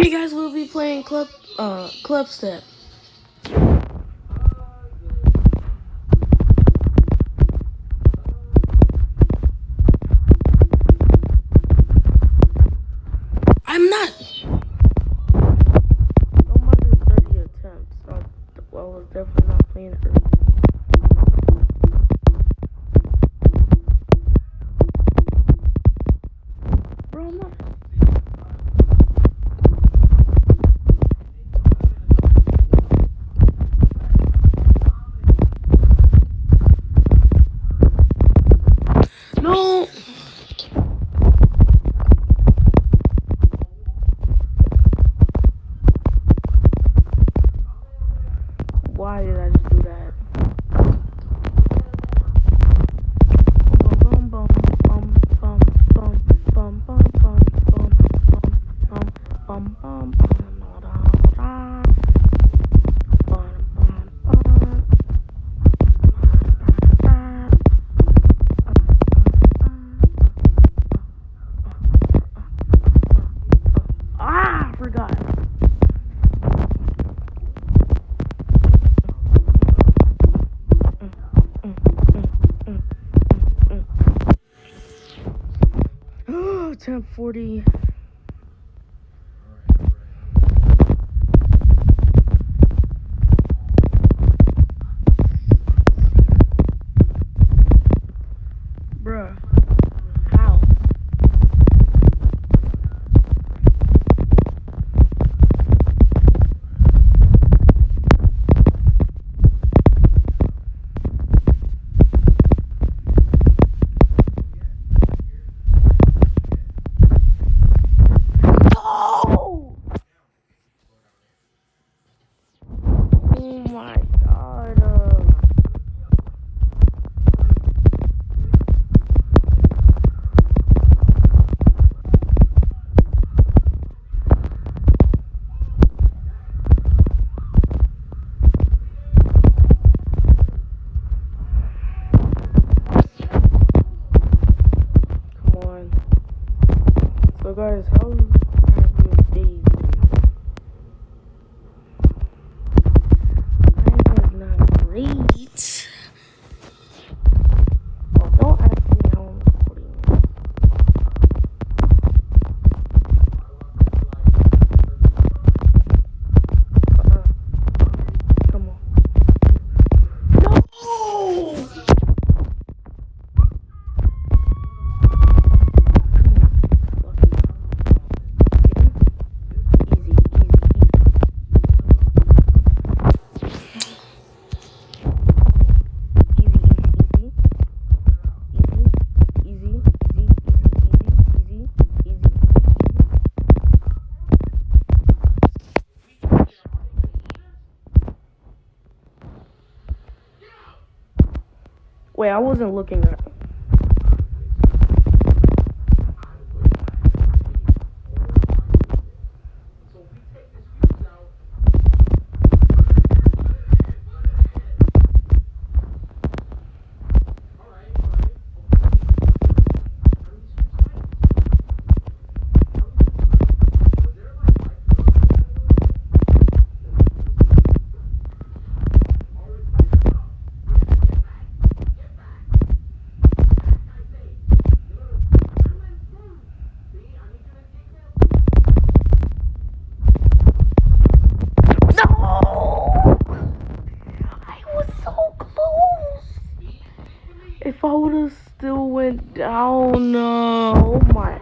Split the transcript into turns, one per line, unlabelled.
Hey guys, we'll be playing Club Step. I'm not. Don't mind the 30 attempts. I was definitely not playing it early. Bro, I'm not. No. Why did I just do that? Bum bum bum bum bum bum bum bum bum bum bum bum bum. I forgot. Temp 40. Bruh. How? Oh! Oh my god. Come on. So guys, how have your days been? Mine was not great. Oh, don't ask me how I'm recording this. Come on. No! Wait, I wasn't looking at. If I would have still went down, oh my.